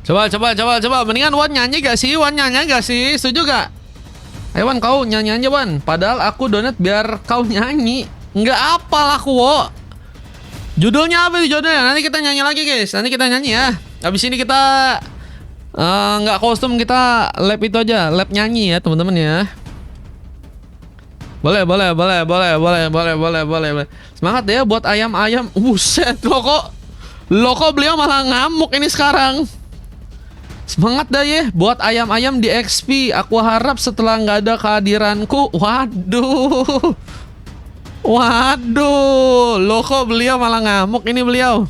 Coba. Mendingan Wan nyanyi gak sih? Setuju gak? Ayo Wan, kau nyanyi aja Wan. Padahal aku donat biar kau nyanyi. Nggak apal aku, Wo. Judulnya apa sih judulnya? Nanti kita nyanyi lagi guys. Nanti kita nyanyi ya. Habis ini kita nggak kostum, kita lab itu aja. Lab nyanyi ya teman-teman ya. Boleh. Semangat ya buat ayam-ayam. Buset, lo kok beliau malah ngamuk ini sekarang. Semangat dah ya buat ayam-ayam di XP. Aku harap setelah nggak ada kehadiranku. Waduh, lo kok beliau malah ngamuk ini beliau.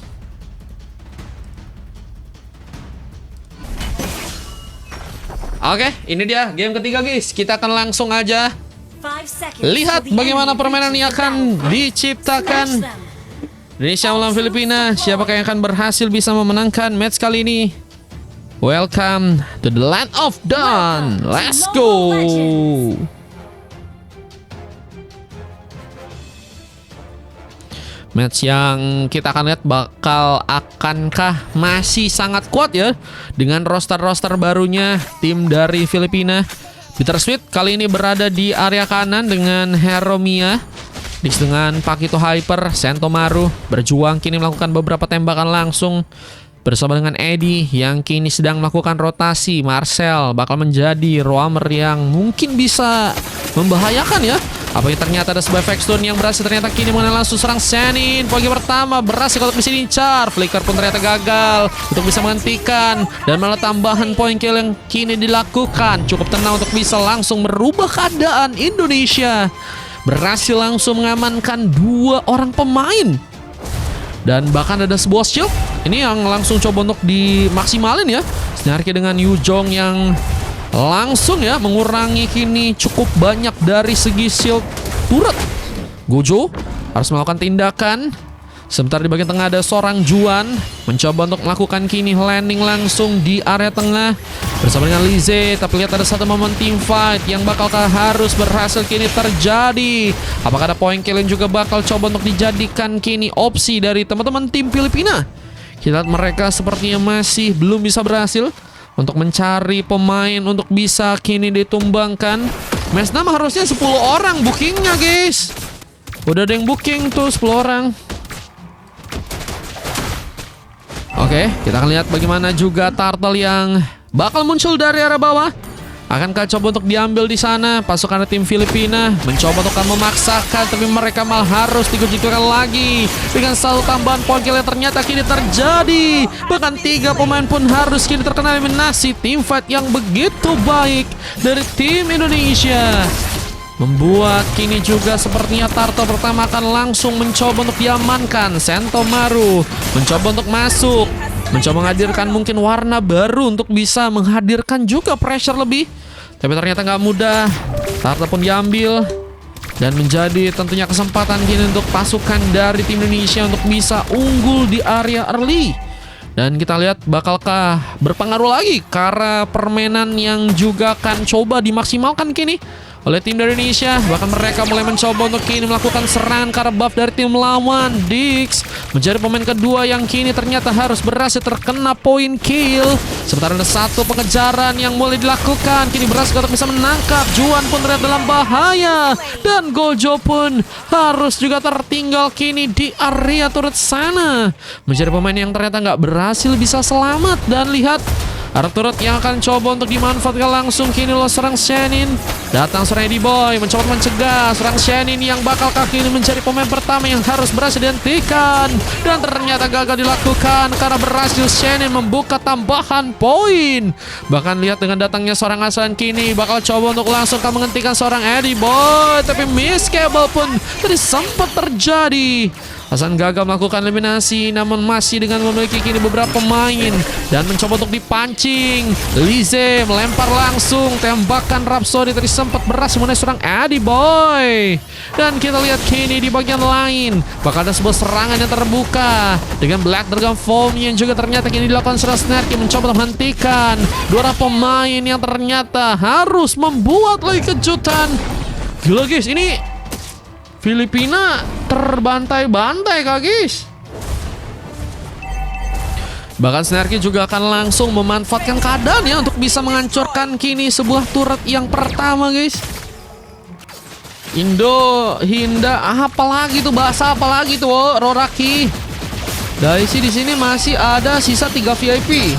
Oke, ini dia game ketiga guys. Kita akan langsung aja lihat bagaimana permainan ini akan diciptakan. Indonesia melawan Filipina. Siapakah yang akan berhasil bisa memenangkan match kali ini? Welcome to the land of dawn. Let's go. Match yang kita akan lihat akankah masih sangat kuat ya dengan roster-roster barunya tim dari Filipina. Bittersweet kali ini berada di area kanan dengan Heromia, Dix dengan Pakito Hyper, Sentomaru berjuang kini melakukan beberapa tembakan langsung bersama dengan Eddie yang kini sedang melakukan rotasi. Marcel bakal menjadi roamer yang mungkin bisa membahayakan ya. Apalagi ternyata ada sebuah fake stun yang berhasil ternyata kini mengenai langsung serang Senin. Poin pertama berhasil untuk bisa diincar. Flicker pun ternyata gagal untuk bisa menghentikan. Dan malah tambahan poin kill yang kini dilakukan cukup tenang untuk bisa langsung merubah keadaan Indonesia. Berhasil langsung mengamankan 2 orang pemain. Dan bahkan ada sebuah shield. Ini yang langsung coba untuk dimaksimalin ya. Snarky dengan Yujong yang langsung ya mengurangi kini cukup banyak dari segi shield turret. Gojo harus melakukan tindakan. Sebentar di bagian tengah ada seorang Juan mencoba untuk melakukan kini landing langsung di area tengah bersama dengan Lize. Tapi lihat ada satu momen team fight yang bakalkah harus berhasil kini terjadi. Apakah ada point kill yang juga bakal coba untuk dijadikan kini opsi dari teman-teman tim Filipina? Kita lihat mereka sepertinya masih belum bisa berhasil untuk mencari pemain untuk bisa kini ditumbangkan. Match nama harusnya 10 orang bookingnya guys. Udah ada yang booking tuh 10 orang. Oke, kita akan lihat bagaimana juga Turtle yang bakal muncul dari arah bawah. Akankah coba untuk diambil di sana? Pasukan tim Filipina mencoba untuk memaksakan, tapi mereka malah harus digojekkan lagi dengan satu tambahan poin kill yang ternyata kini terjadi. Bahkan 3 pemain pun harus kini terkena eliminasi. Team fight yang begitu baik dari tim Indonesia membuat kini juga sepertinya Turtle pertama akan langsung mencoba untuk diamankan. Sentomaru mencoba untuk masuk, mencoba menghadirkan mungkin warna baru untuk bisa menghadirkan juga pressure lebih. Tapi ternyata nggak mudah. Turtle pun diambil dan menjadi tentunya kesempatan kini untuk pasukan dari tim Indonesia untuk bisa unggul di area early. Dan kita lihat bakalkah berpengaruh lagi karena permainan yang juga akan coba dimaksimalkan kini oleh tim dari Indonesia. Bahkan mereka mulai mencoba untuk kini melakukan serangan karena buff dari tim lawan. Dix menjadi pemain kedua yang kini ternyata harus berhasil terkena poin kill. Sementara ada satu pengejaran yang mulai dilakukan. Kini berhasil untuk bisa menangkap. Juan pun terlihat dalam bahaya. Dan Gojo pun harus juga tertinggal kini di area turret sana. Menjadi pemain yang ternyata nggak berhasil bisa selamat. Dan lihat arah turret yang akan coba untuk dimanfaatkan langsung kini lo serang Shenin. Datang seorang Eddie Boy mencoba mencegah serang Shenin yang bakal kaki ini menjadi pemain pertama yang harus berhasil dihentikan. Dan ternyata gagal dilakukan karena berhasil Shenin membuka tambahan poin. Bahkan lihat dengan datangnya seorang Hasan kini bakal coba untuk langsung menghentikan seorang Eddie Boy. Tapi miss cable pun tadi sempat terjadi. Hasan gagal melakukan eliminasi namun masih dengan memiliki kini beberapa pemain dan mencoba untuk dipancing. Lize melempar langsung tembakan Rhapsody tadi sempat berhasil mengenai seorang Eddie Boy. Dan kita lihat kini di bagian lain bakal ada sebuah serangan yang terbuka dengan Black Dragon Foam yang juga ternyata kini dilakukan seorang Snarky mencoba untuk menghentikan 2 orang pemain yang ternyata harus membuat lagi kejutan. Gila guys, ini Filipina terbantai-bantai kak guys. Bahkan Snarky juga akan langsung memanfaatkan keadaan ya untuk bisa menghancurkan kini sebuah turret yang pertama, guys. Indo, Hinda, apalagi tuh bahasa apalagi tuh, Roraki. Daisy di sini masih ada sisa 3 VIP.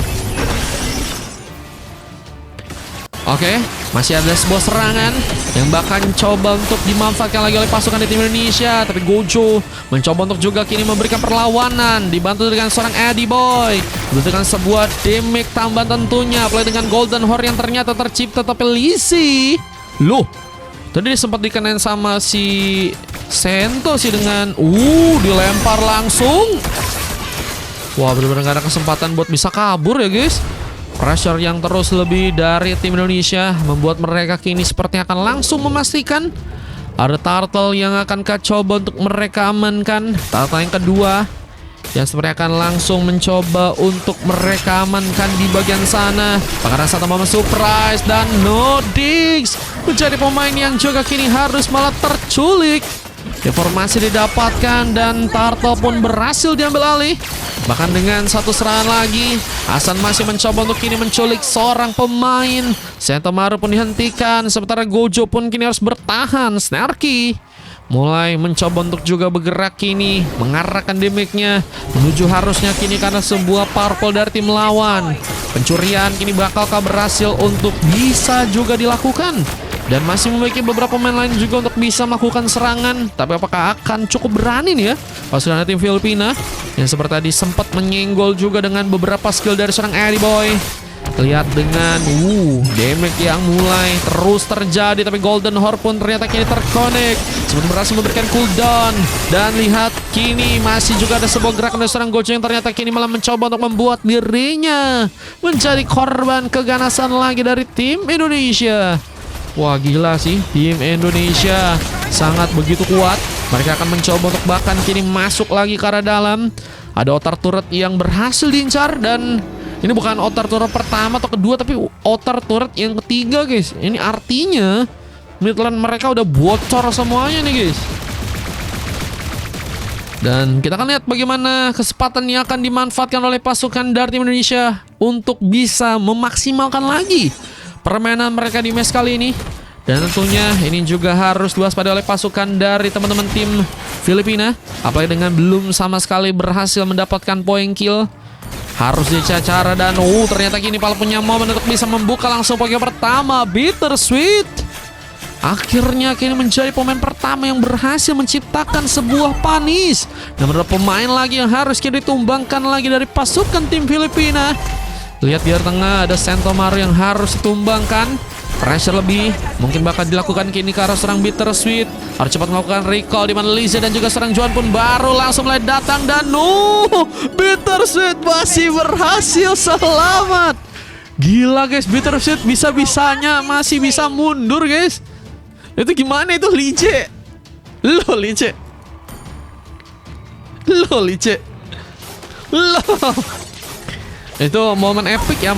Oke, masih ada sebuah serangan yang bahkan coba untuk dimanfaatkan lagi oleh pasukan di tim Indonesia. Tapi Gojo mencoba untuk juga kini memberikan perlawanan, dibantu dengan seorang Eddie Boy. Dengan sebuah damage tambahan tentunya. Play dengan Golden Horde yang ternyata tercipta. Tapi Lizzie, loh, tadi sempat dikenain sama si Sento sih dengan dilempar langsung. Wah, benar-benar gak ada kesempatan buat bisa kabur ya, guys. Pressure yang terus lebih dari tim Indonesia membuat mereka kini sepertinya akan langsung memastikan ada turtle yang akan coba untuk mereka amankan. Turtle yang kedua yang sepertinya akan langsung mencoba untuk mereka amankan di bagian sana. Bahkan satu momen surprise dan Nodix menjadi pemain yang juga kini harus malah terculik. Informasi didapatkan dan turtle pun berhasil diambil alih. Bahkan dengan satu serangan lagi, Hasan masih mencoba untuk kini menculik seorang pemain. Sentomaru pun dihentikan, sementara Gojo pun kini harus bertahan. Snarky mulai mencoba untuk juga bergerak kini, mengarahkan damage-nya menuju harusnya kini karena sebuah purple dari tim lawan. Pencurian kini bakalkah berhasil untuk bisa juga dilakukan. Dan masih memiliki beberapa pemain lain juga untuk bisa melakukan serangan. Tapi apakah akan cukup berani nih ya pasukan tim Filipina yang seperti tadi sempat menyenggol juga dengan beberapa skill dari seorang Eddie Boy. Lihat dengan damage yang mulai terus terjadi. Tapi Golden Horde pun ternyata kini terkonek sebelum berhasil memberikan cooldown. Dan lihat kini masih juga ada sebuah gerakan dari seorang Gojo yang ternyata kini malah mencoba untuk membuat dirinya menjadi korban keganasan lagi dari tim Indonesia. Wah, gila sih, tim Indonesia sangat begitu kuat. Mereka akan mencoba untuk bahkan kini masuk lagi ke arah dalam. Ada otar turret yang berhasil diincar. Dan ini bukan otar turret pertama atau kedua, tapi otar turret yang ketiga, guys. Ini artinya midland mereka udah bocor semuanya nih, guys. Dan kita akan lihat bagaimana kesempatan yang akan dimanfaatkan oleh pasukan dari tim Indonesia untuk bisa memaksimalkan lagi permainan mereka di match kali ini. Dan tentunya ini juga harus diwaspadai oleh pasukan dari teman-teman tim Filipina. Apalagi dengan belum sama sekali berhasil mendapatkan poin kill. Harus dicacara dan ternyata kini Pal punya momen untuk bisa membuka langsung poin pertama. Bittersweet akhirnya kini menjadi pemain pertama yang berhasil menciptakan sebuah panis. Dan ada pemain lagi yang harus kini ditumbangkan lagi dari pasukan tim Filipina. Lihat di tengah ada Sentomaru yang harus ditumbangkan. Pressure lebih mungkin bakal dilakukan kini ke arah serang Bittersweet. Harus cepat melakukan recall di mana Lizzie dan juga serang Juan pun baru langsung mulai datang. Dan Bittersweet masih berhasil selamat. Gila, guys, Bittersweet bisa-bisanya masih bisa mundur, guys. Itu gimana itu Lizzie? Lo Lizzie. Itu momen epic ya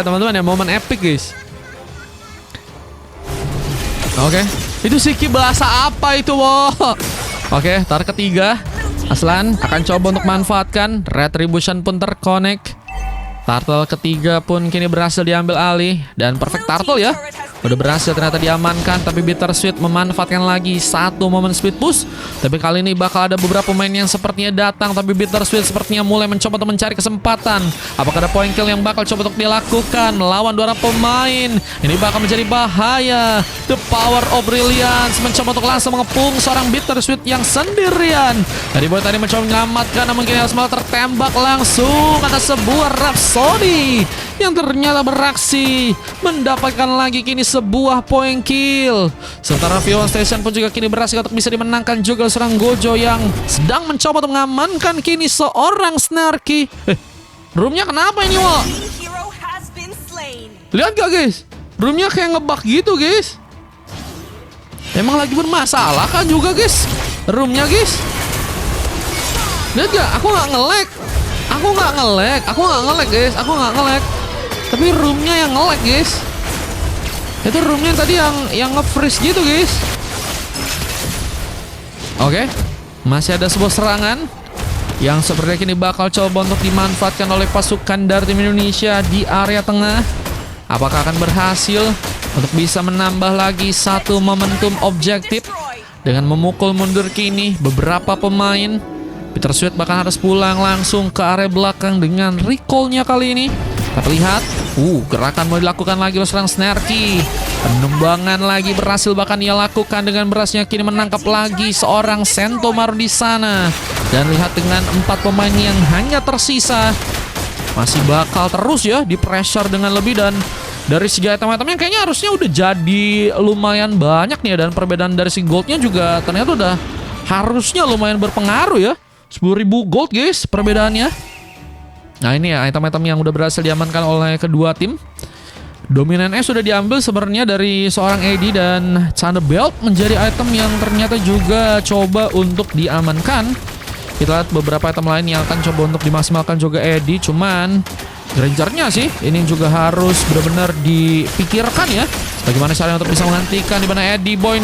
teman-teman ya, momen epic, guys. Oke, itu Siki bahasa apa itu, wo? Oke, tar ketiga Aslan akan coba untuk manfaatkan. Retribution pun terconnect. Turtle ketiga pun kini berhasil diambil alih. Dan perfect turtle ya, udah berhasil ternyata diamankan. Tapi Bittersweet memanfaatkan lagi satu momen speed push. Tapi kali ini bakal ada beberapa pemain yang sepertinya datang. Tapi Bittersweet sepertinya mulai mencoba untuk mencari kesempatan. Apakah ada point kill yang bakal coba untuk dilakukan melawan dua orang pemain? Ini bakal menjadi bahaya. The power of brilliance mencoba untuk langsung mengepung seorang Bittersweet yang sendirian. Tadi Boy tadi mencoba menyelamatkan, namun kini harus malah tertembak langsung. Ada sebuah Rhapsody yang ternyata beraksi mendapatkan lagi kini sebuah poin kill. Sementara Vion Station pun juga kini berhasil untuk bisa dimenangkan juga serang Gojo yang sedang mencoba untuk mengamankan kini seorang Snarky. Roomnya kenapa ini, wo? Lihat gak, guys? Roomnya kayak ngebug gitu, guys. Emang lagi bermasalah kan juga, guys? Roomnya, guys. Lihat gak? Aku nggak nge-lag, guys. Aku nggak nge-lag. Tapi roomnya yang nge-lag, guys. Itu roomnya tadi yang nge-freeze gitu, guys. Oke, masih ada sebuah serangan. yang sepertinya kini bakal coba untuk dimanfaatkan oleh pasukan dari tim Indonesia di area tengah. Apakah akan berhasil untuk bisa menambah lagi satu momentum objektif dengan memukul mundur kini beberapa pemain. Peter Sweet bahkan harus pulang langsung ke area belakang dengan recall-nya kali ini. Kita lihat, gerakan mau dilakukan lagi oleh seorang Snarky. Penumbangan lagi berhasil bahkan ia lakukan dengan berasnya kini menangkap lagi seorang Sentomaru di sana. Dan lihat dengan 4 pemain yang hanya tersisa, masih bakal terus ya di pressure dengan lebih. Dan dari segi item-itemnya kayaknya harusnya udah jadi lumayan banyak nih ya. Dan perbedaan dari si goldnya juga ternyata udah harusnya lumayan berpengaruh ya. 10.000 gold guys perbedaannya. Nah ini ya item-item yang udah berhasil diamankan oleh kedua tim. Dominan S sudah diambil sebenarnya dari seorang Eddie, dan Thunder Belt menjadi item yang ternyata juga coba untuk diamankan. Kita lihat beberapa item lain yang akan coba untuk dimaksimalkan juga Eddie. Cuman Grangernya sih ini juga harus benar-benar dipikirkan ya. Bagaimana caranya untuk bisa menghentikan, di mana Eddie Boy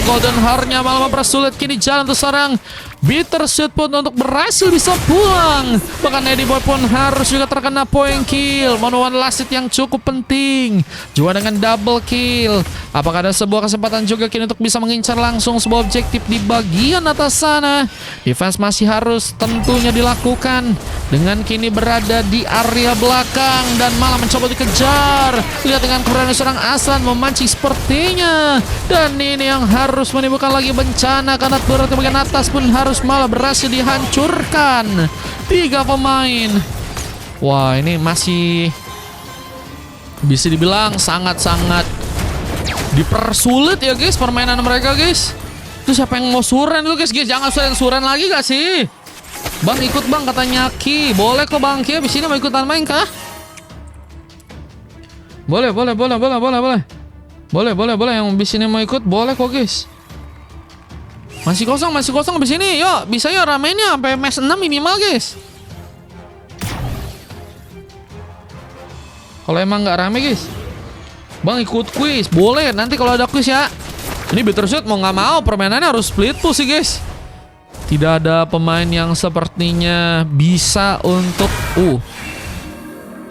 Golden Heart-nya malah mempersulit kini jalan untuk seorang Bitter Sweet pun untuk berhasil bisa pulang. Bahkan Eddie Boy pun harus juga terkena point kill. One last hit yang cukup penting. Juga dengan double kill. Apakah ada sebuah kesempatan juga kini untuk bisa mengincar langsung sebuah objektif di bagian atas sana? Defense masih harus tentunya dilakukan dengan kini berada di area belakang dan malah mencoba dikejar. Lihat dengan keberanian seorang Aslan memancing sepertinya. Dan ini yang harus menimbulkan lagi bencana karena turret di bagian atas pun harus malah berhasil dihancurkan. 3 pemain. Wah, ini masih bisa dibilang sangat-sangat dipersulit ya guys permainan mereka guys. Itu siapa yang mau suren dulu guys? Jangan suren lagi gak sih? Bang ikut bang katanya Ki. Boleh kok bang Ki, abis ini mau ikutan main kah? Boleh. Boleh yang abis ini mau ikut boleh kok guys. Masih kosong abis ini. Yuk, bisa yuk ramenya sampai match 6 minimal guys. Kalau emang nggak rame guys, bang ikut quiz boleh nanti kalau ada quiz ya. Ini Bittersweet mau nggak mau permainannya harus split push sih guys. Tidak ada pemain yang sepertinya bisa untuk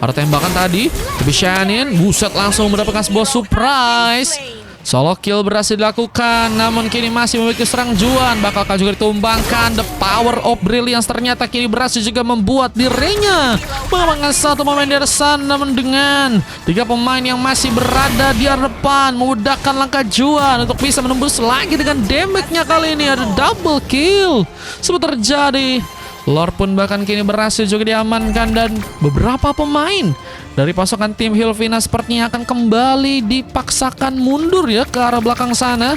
ada tembakan tadi, tapi Shannon buset langsung mendapatkan sebuah surprise. Solo kill berhasil dilakukan, namun kini masih memiliki serang Juan. Bakalkah juga ditumbangkan? The power of brilliance ternyata kini berhasil juga membuat dirinya mengamankan satu pemain di sana. Namun dengan 3 pemain yang masih berada di area depan, memudahkan langkah Juan untuk bisa menembus lagi dengan damage-nya. Kali ini ada double kill sempat terjadi. Lord pun bahkan kini berhasil juga diamankan, dan beberapa pemain dari pasukan tim Hilvina sepertinya akan kembali dipaksakan mundur ya ke arah belakang sana.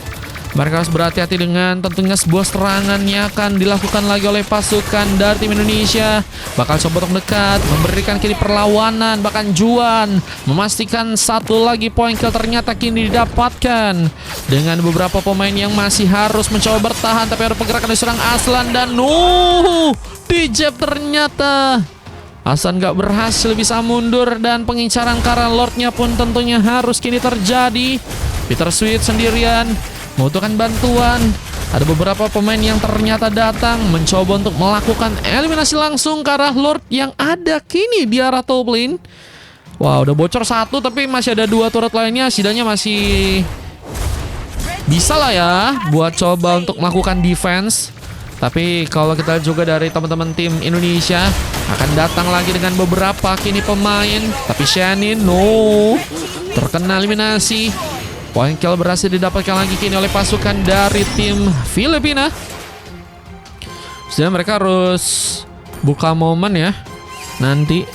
Mereka harus berhati-hati dengan tentunya sebuah serangan yang akan dilakukan lagi oleh pasukan dari tim Indonesia. Bakal coba untuk dekat, memberikan kini perlawanan. Bahkan Juan memastikan satu lagi poin kill ternyata kini didapatkan. Dengan beberapa pemain yang masih harus mencoba bertahan, tapi ada pergerakan dari serang Aslan. Dan dijab ternyata Aslan gak berhasil bisa mundur, dan pengincaran karena Lordnya pun tentunya harus kini terjadi. Peter Sweet sendirian membutuhkan bantuan. Ada beberapa pemain yang ternyata datang mencoba untuk melakukan eliminasi langsung ke arah Lord yang ada kini di arah top lane. Wah, udah bocor 1 tapi masih ada 2 turret lainnya. Setidaknya masih bisa lah ya buat coba untuk melakukan defense. Tapi kalau kita juga dari teman-teman tim Indonesia akan datang lagi dengan beberapa kini pemain. Tapi Shannon terkena eliminasi. Poin kill berhasil didapatkan lagi kini oleh pasukan dari tim Filipina. Jadi mereka harus buka momen ya nanti.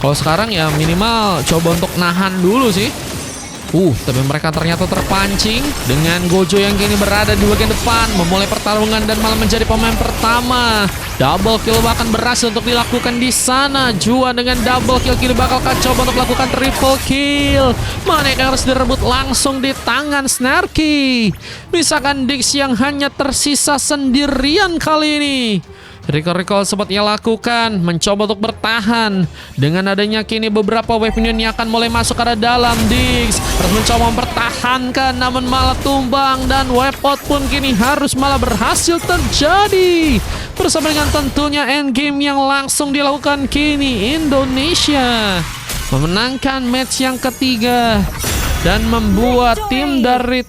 Kalau sekarang ya minimal coba untuk nahan dulu sih. Tapi mereka ternyata terpancing dengan Gojo yang kini berada di bagian depan, memulai pertarungan dan malah menjadi pemain pertama. Double kill bahkan berhasil untuk dilakukan di sana. Juan dengan double kill kini bakal coba untuk melakukan triple kill. Mana yang harus direbut langsung di tangan Snarky. Misalkan Dix yang hanya tersisa sendirian kali ini. Recall sempat ia lakukan, mencoba untuk bertahan. Dengan adanya kini beberapa wave minion yang akan mulai masuk ke arah dalam. Diggs harus mencoba mempertahankan, namun malah tumbang. Dan wave out pun kini harus malah berhasil terjadi. Bersama dengan tentunya endgame yang langsung dilakukan kini Indonesia memenangkan match yang ketiga. Dan membuat tim dari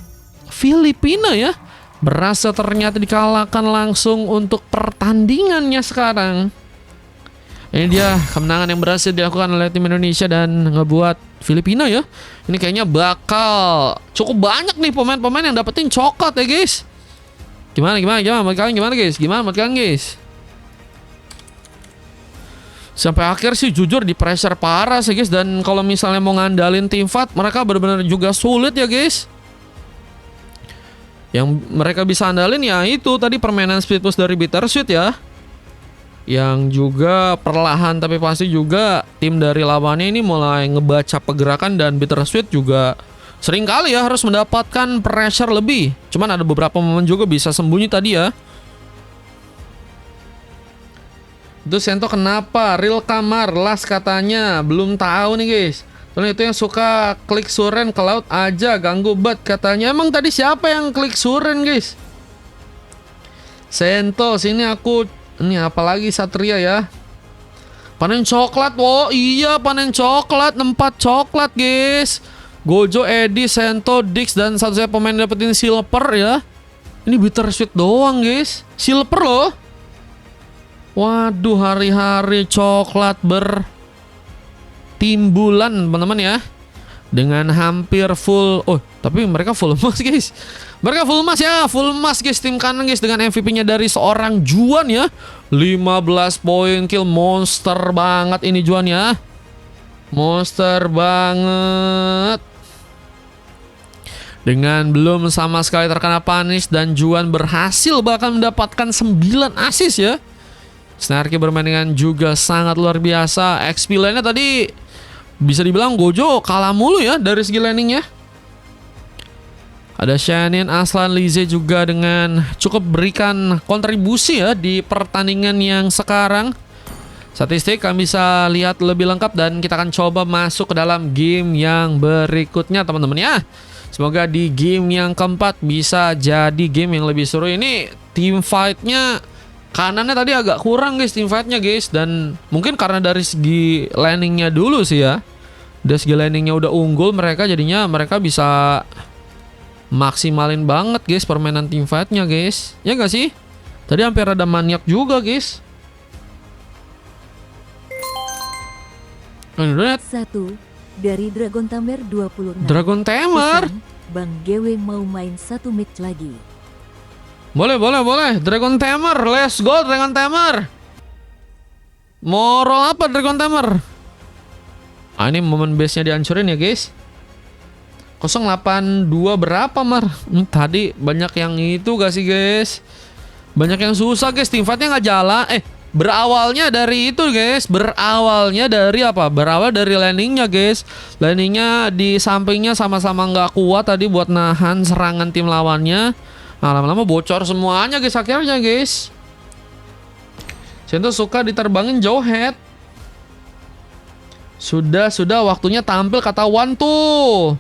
Filipina ya berasa ternyata dikalahkan langsung untuk pertandingannya sekarang. Ini dia kemenangan yang berhasil dilakukan oleh tim Indonesia dan ngebuat Filipina ya. Ini kayaknya bakal cukup banyak nih pemain-pemain yang dapetin coklat ya guys. Gimana menurut kalian guys? Sampai akhir sih jujur di pressure parah sih guys. Dan kalau misalnya mau ngandalin tim fight, mereka benar-benar juga sulit ya guys. Yang mereka bisa andalin ya itu tadi permainan speed push dari Bittersweet ya. Yang juga perlahan tapi pasti juga tim dari lawannya ini mulai ngebaca pergerakan. Dan Bittersweet juga sering kali ya harus mendapatkan pressure lebih. Cuman ada beberapa momen juga bisa sembunyi tadi ya. Itu Sento kenapa? Real kamar las katanya. Belum tahu nih guys. Soalnya itu yang suka klik suren ke laut aja, ganggu banget katanya. Emang tadi siapa yang klik suren guys? Sento, sini aku. Ini apalagi Satria ya. Panen coklat, wow iya panen coklat. 4 coklat guys. Gojo, Edi, Sento, Diggs, dan satu saya pemain dapetin silver ya. Ini Bittersweet doang guys. Silver loh. Waduh, hari-hari coklat timbulan teman-teman ya. Dengan hampir full. Oh tapi mereka full emas guys. Mereka full emas ya. Full emas guys tim kanan guys. Dengan MVP nya dari seorang Juan ya. 15 poin kill. Monster banget ini Juan ya. Monster banget. Dengan belum sama sekali terkena punish. Dan Juan berhasil bahkan mendapatkan 9 assist ya. Snarky bermain dengan juga sangat luar biasa. XP lainnya tadi bisa dibilang Gojo kalah mulu ya dari segi landingnya. Ada Shannon, Aslan, Lize juga dengan cukup berikan kontribusi ya di pertandingan yang sekarang. Statistik kami bisa lihat lebih lengkap dan kita akan coba masuk ke dalam game yang berikutnya teman-teman ya. Semoga di game yang keempat bisa jadi game yang lebih seru. Ini team fight-nya kanannya tadi agak kurang guys team fight-nya guys. Dan mungkin karena dari segi landingnya dulu sih ya. Dari segi landingnya udah unggul mereka, jadinya mereka bisa maksimalin banget guys permainan team fight-nya guys. Ya gak sih? Tadi hampir ada maniak juga guys. Satu dari Dragon Tamer 26. Dragon Tamer. Bang GW mau main 1 match lagi. Boleh. Dragon Tamer, let's go Dragon Tamer. Mau roll apa Dragon Tamer? Ah ini momen base-nya dihancurin ya guys. 082 berapa Mar? Tadi banyak yang itu gak sih guys? Banyak yang susah guys, team fight-nya gak jalan. Berawalnya dari itu guys. Berawalnya dari apa? Berawal dari landingnya guys. Landingnya di sampingnya sama-sama gak kuat tadi buat nahan serangan tim lawannya. Nah lama-lama bocor semuanya guys akhirnya guys. Sento suka diterbangin jauh head. Sudah waktunya tampil kata Wan tuh.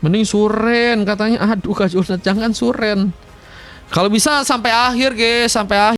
Mending Suren katanya. Aduh Kak Junat jangan Suren. Kalau bisa sampai akhir guys, sampai akhir.